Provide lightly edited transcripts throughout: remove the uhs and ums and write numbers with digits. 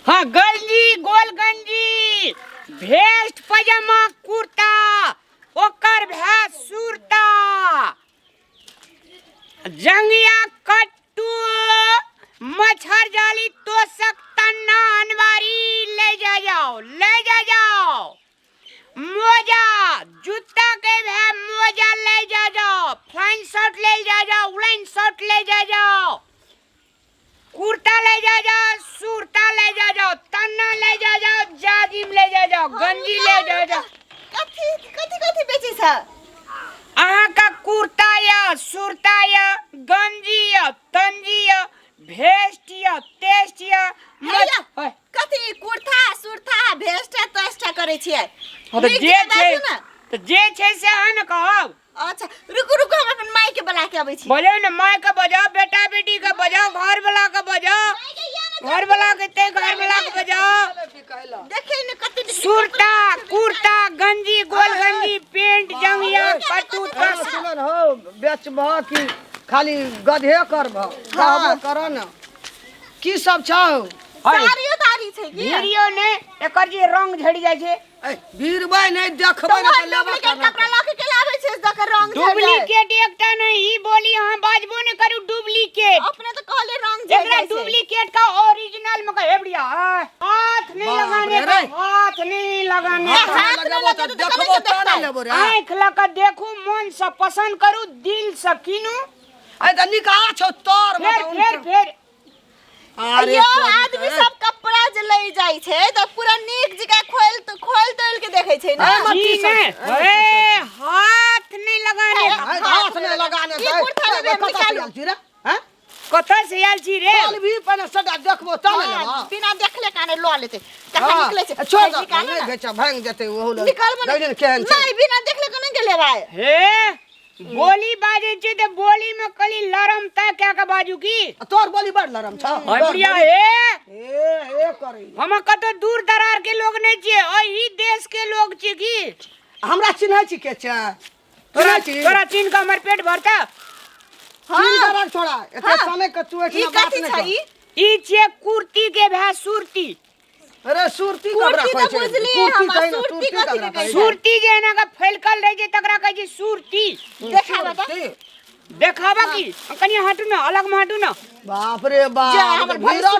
हाँ गंजी गोल गंजी भेस्ट पजामा कुर्ता ओकर भै सुरता जंगिया कट्टू मच्छर जाली तोशक तन्ना अनवारी ले जाओ मोजा जूता के भै मोजा ले जाओ फ्लाइन शर्ट ले जाओ उड़न शर्ट ले जाओ कुर्ता ले जाओ सुरता ले जाओ तन्ना ले जाओ जाजिम ले जाओ गंजी ले जाओ कथी बेची छ अहाँ का कुर्ता या सुरता या गंजी या तंजी या भेस्ट या टेस्ट या कथी कुर्ता सुरता भेस्ट तेस्ट करे छियै तो जे छै से अहाँ न कहब। अच्छा रुको हम अपन माई के बुला के आबै छी। बजाओ न माई के बजाओ बेटा बेटी के बजाओ घर वाला के बजाओ घर वाला के बजाओ देखे न कथी सुरता कुर्ता गंजी गोल गंजी पेंट जंगिया कट्टू सुनन हो बेचबह कि खाली गधे करबह कहबो कर न की सब छौ सारियो तारी छै की वीडियो ने एकर जे रंग झड़ जाय छै वीरबै नै देखबै न त लेबा कपड़ा लके के लाबै छै जकर रंग झड़ डुप्लीकेट एकटा नहीं ई बोली हां बाजबो न करू डुप्लीकेट अपने तो कहले रंग झड़ एकरा डुप्लीकेट का ओरिजिनल में का हेबड़िया हाथ नहीं लगाने का हाथ नहीं लगाने का लगाबो त देखबो त न लेबो रे आंख लगा देखू मन से पसंद करू दिल से किनू त निकाह छौ तोर फिर अरे आदमी सब कपड़ा जे ले जाय छै त पूरा नीक जगह खोल तोल के देखे छै ना हाथ नहीं लगाने हाथ नहीं लगाने ई कुर्ता ले निकालू रे हैं कथा से आयल छी रे काल भी पने सदा देखबो त न लेबा बिना देखले काने लो लेते कहां निकले छै छोड़ दे बेचा भांग देते ओहो निकाल मन केहन छै नहीं बिना देखले कोने गेले भाई हे बोली बाजे छै त बोली में कली लरम ता क्या का बाजू की तोर बोली बड़ लरम छ बढ़िया हे ए करी हम कतो दूर दरार के लोग नहीं छिए ओही देश के लोग छी की हमरा चिन्ह छी के छ तोरा चिन्ह का हमर पेट भरता हां छोड़ा एते समय के तू एक बात नहीं ई छे कुर्ती के भै सुरती अरे सुरती कबरा कहै छै सुरती कथी के कहै सुरती जे ना का फैलकल रह जे तकरा कहै छै सुरती देखावा की कनी हटू ना अलग में हटू ना बाप रे बाप हमर भैया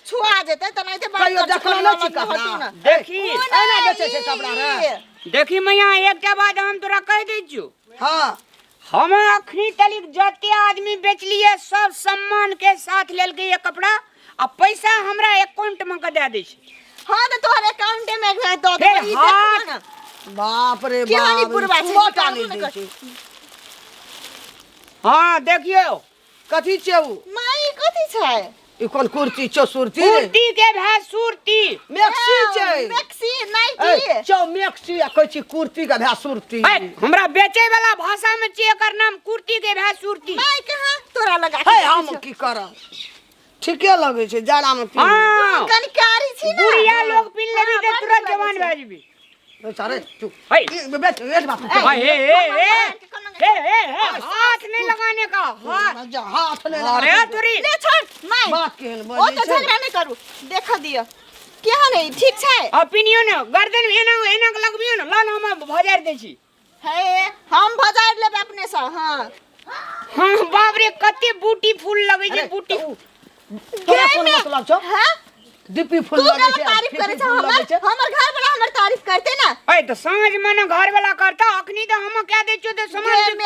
छुआ जेते त नहीं ते कहियो देखलो न छी कपड़ा देखी एना बेचे छै कपड़ा रे देखी मैया एकटा बात हम तोरा कह दै छियो हां हम अखनी तलिक जते आदमी बेचलिए सब सम्मान के साथ लेल के ये कपड़ा आ पैसा हमरा अकाउंट में के दे दै छै हां त तोहर अकाउंट में दो दे ई देख ना बाप रे केहानी पुरवा छै मोटा नहीं दै छै हां देखियो कथी छै उ माई कथी छै ई कोन कुर्ती छौ सुरती रे कुर्ती के भै सुरती मैक्सी छै मैक्सी नाइटी छौ मैक्सी आ कहै छी कुर्ती के भै सुरती हमरा बेचे वाला भाषा में छै एकर नाम कुर्ती के भै सुरती माई कहां तोरा लगा हे हम की करब ठीके लगे छै जाड़ा में हां कनकारी छी ना बुढ़िया लोग पिन लेबी त तुरंत जवान भै जेबी सारे तू हाय बेच एक बात हे हाथ नहीं लगाने का हाथ नहीं अरे तुरी ले छोड़ माई बात केहन ओ बोली तो झगड़ा नहीं करू देख दियो केहा नहीं ठीक छै ओपिनियन गर्दन एना लगबियो न लाल हम भजार दै छी हे हम भजार लेब अपने से हां हां बाप रे कते बूटी फूल लगे छै बूटी तोरा कोन मतलब छौ हां दीपी फूल तू लगे छै तारीफ करे छ हमर घर वाला हमर तारीफ करते ना ए तो समझ में न घर वाला करता अखनी तो हम क्या दे छो तो समझ में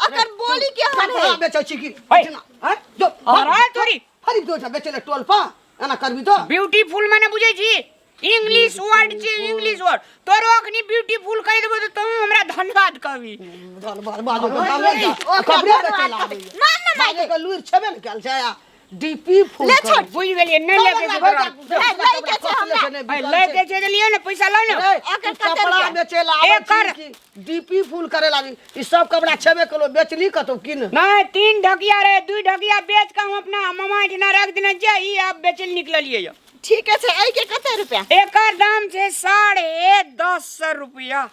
अकर बोली के हन है बेचै छी की हैं जो अरे तोरी हरी दो बेचले टोल पा एना करबी तो ब्यूटीफुल माने बुझै छी इंग्लिश वर्ड छै इंग्लिश वर्ड तोरो अखनी ब्यूटीफुल कह देबो तो तुम हमरा धन्यवाद कहबी धन्यवाद बाजो कपड़े बेचला मान ना माई के लूर छबे न कैल छै डीपी फूल ले छोड़ बुझ गेलिए नहीं लेके लइके छै हमरा लेके छै लियो ना पैसा लो ना कपड़ा बेचेला एकर डीपी फूल करे लागी ई सब कपड़ा छबे कलो बेचली कतो किन नहीं 3 ढकिया रे 2 ढकिया बेच के हम अपना ममा इतना रख देना जाई आप बेचल निकलिए ठीक है ए के कते रुपया एकर दाम छै 10.5 रुपया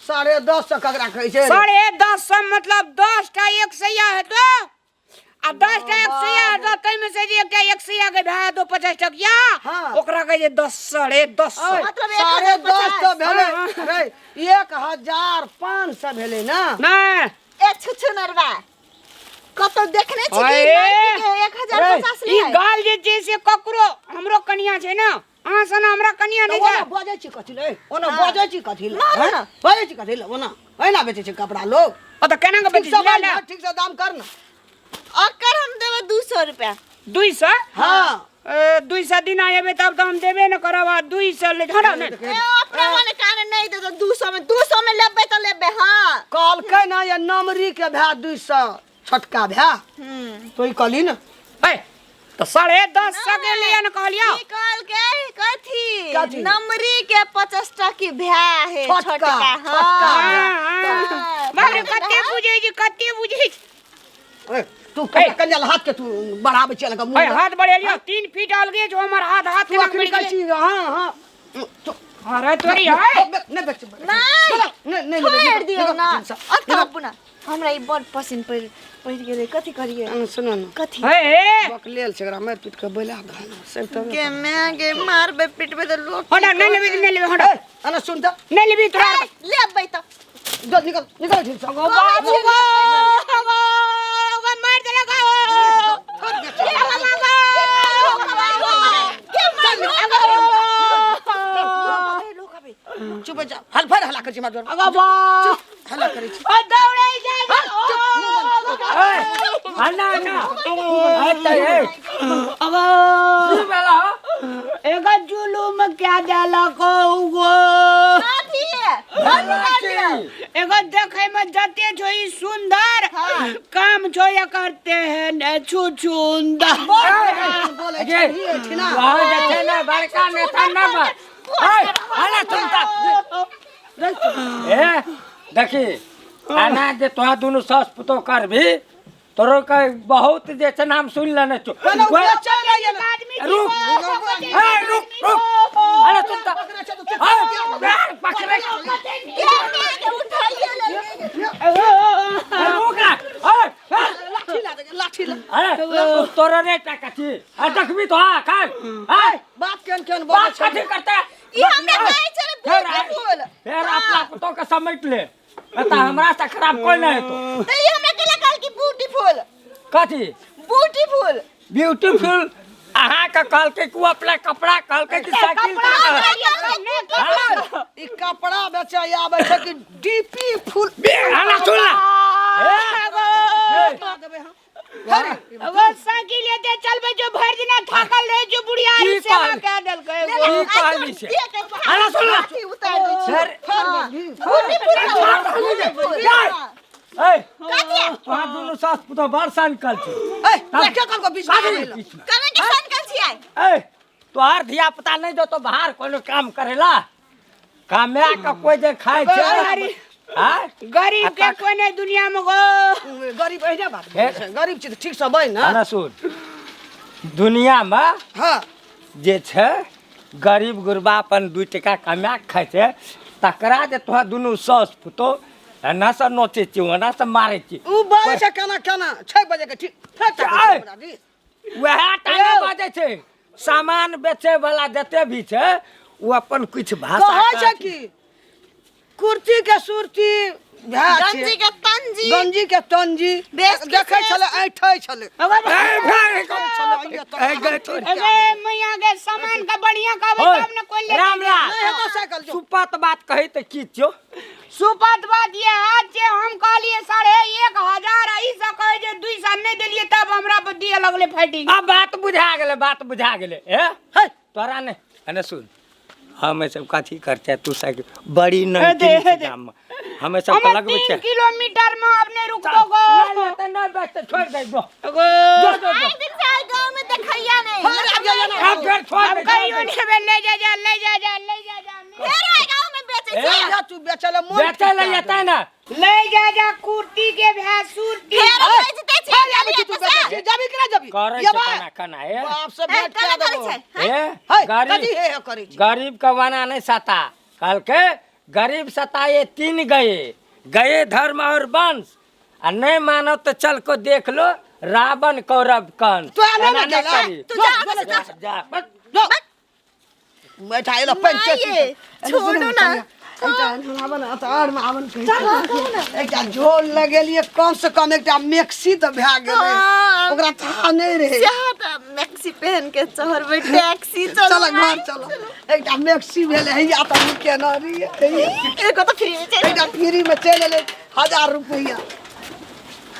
10.5 ककरा कहै छै 10.5 मतलब 10 टा 1 सैया है तो आ 10 टा 100 तो तई में से जे एकटा 100 के भा दो 50 टकिया हाँ। ओकरा के जे 10 10.5 मतलब 10.5 तो 1050 भेले रे 1500 भेले ना ना ए छुछु नरवा कतो देखने छी ओए। कि 1050 ई ले गाल जे छै से ककरो हमरो कनिया छै ना अहाँ सना हमरा कनिया तो नहीं ओना छै बजै छी कथि ले ओना हाँ। बजै छी कथि ले ना, ना। बजै छी कथि ले ओना ओना बेचै छै कपड़ा लोग ओ त केना के ठीक बेची से ले बाज ले ना, ठीक से दाम कर ना अकर हम देबे 200 रुपया 200 हाँ 200 दिन आएबे तब तो हम देबे न करब 200 ले हटा ने ए अपना मने काने नहीं दे तो 200 में लेबे तो लेबे हां कहलकै ना ये नमरी के भै 200 छोटका भै तो ई कहली ना ए तो 10.5 के लिए न कहलियो निकाल के कथी? कथी नमरी के 50 टकी भ्या है छोटका, छोटका छोटका हां भ्या। बारे कते बुझै छी कते बुझै छी ए, तू कन्या हाथ के तू बढ़ावे चल का ए मुंह हाथ बढ़ेलियो 3 फीट अलगे जो हमर हाथ तू के आखिर मिल कहै गई छी हां हां अरे तोरी है नहीं बेच नहीं नहीं छोड़ दियो ना अत अपना हमरा ई बड़ पसंद पड़ गेलै कथी करिए सुनो ना कथी ए बक लेल छै एकरा मार पीट के बैला धान से तो के मैं के मारबे पिटबे त लोग हटा नहीं लेबे हटा अना सुन त नहीं लेबी तोरा लेबै त जल्दी निकल निकल ठीक से गो बाबू गो मार देला गो चुप जा हल फर हला कर छी मार अगो बा हला करे छी ओ दौड़ै जा अन्ना अन्ना आता है अगो की बेला हो एगो जुलुम क्या देला को गो कथी बंद एगो देखे में जते छो ई सुंदर काम छो या करते हैं ने छुछुंदर बोले ये छी ठीना वहां जते ना बड़का नेता ना बा ए अन्ना सुनता ए देखी अन्ना जे तोहा दुनु सस पुतो कर भी तोरो का बहुत जे छै नाम सुन लेने छो चल जाइए ना रुक रुक रुक अन्ना सुनता पकड़े के उठाइए ले रुक लाठी ला अरे तोरा रे टाका छी आ देखबी तो आ खान हाय बात केन बात बोले कथी करते ई हमरा कहै छै ब्यूटीफुल फिर अपना पुतो के समेट ले बता हमरा से खराब कोई नहीं तो त ई हमरा केला कहल की ब्यूटीफुल कथी ब्यूटीफुल ब्यूटीफुल अहाँ का कहल के को अपना कपड़ा कहल के कि साइकिल ई कपड़ा बेचे आबै छै कि डीपी फुल आना सुन ला देबे हम अगो साइकिल लेते चलबे जो भर दिन थाकल रहे जो बुढ़िया की सेवा कहल? कह देल के की कहली से आना सुन ला उतार दे फिर ब्यूटीफुल ए वहां दोनों सास पुतो बरसा निकल छै ए क्या कल को बीच में कने के सन कर छियै ए तोहार धिया पुता नहीं दो तो बाहर कोनो काम करेला कामया का कोई जे खाए छै हां गरीब के कोई नहीं दुनिया में गो गरीब एहने बात छै गरीब छी त ठीक से बै ना आना सुन दुनिया में हां जे छै गरीब गुरबा अपन 2 टका कमा के खाय छै तकरा जे तोहा दुनू सास पुतो एना से नोचे छी ओना से मारे छी उ बाजे छै केना 6 बजे के ठीक वह टाइम बाजे छै सामान बेचे वाला जते भी छै वो अपन कुछ भाषा कहै छै कि कुर्ती के सुरती भै गंजी के तंजी गंजी के तंजी बेस के देखै सेस। छले ऐठै छले अबे मैया के सामान का बढ़िया कहबे तब न कोई ले रामलाल नहीं तो साइकिल जो सुपत बात कही त की छो सुपत बात ये हाथ से हम कहलिए 1500 ई से कहे जे 200 नहीं देलिए तब हमरा पर दिए लगले फाइटिंग अब बात बुझा गेले ए तोरा ने अने सुन हम सब कथी करते तू साइकिल बड़ी नहीं दाम में हमें सब हम लगबे 3 छै किलोमीटर में अपने रुकतो गो नहीं बस छोड़ दे दो अगो एक दिन से आई गांव में देखैया नहीं अब फिर छोड़ अब दे कहियो नहीं ले जा फिर आई गांव में बेचे छी या तू बेचले मोर बेचे ले येता ना ले जा कुर्ती के भैंसूरती फिर बेचते छी तू बेचे जबी कि ना जबी करे ये छै बा कना कना ए बाप से भेंट कना के करे देबो छै ए है गरीब कथी हे करे छी गरीब का वाना नहीं सता कल के गरीब सताए 3 गए धर्म और वंश आ नहीं मानो तो चल को देख लो रावण कौरव कन तो आने एना ना नहीं चला। करी। तू जा, आगे से जा। जा बस। बैठा एलो पंचायत माये, छोड़ो ना। एकटा झोल लगेलिए कम से कम एकटा मैक्सी तो भए गेलै हाँ। ओकरा था नहीं रहे मैक्सी पहन के शहर में टैक्सी चलो चलो घर चलो एकटा मैक्सी भेले हैया त केना रही एको तो फ्री में चल एकटा फ्री में चल एले 1000 रुपया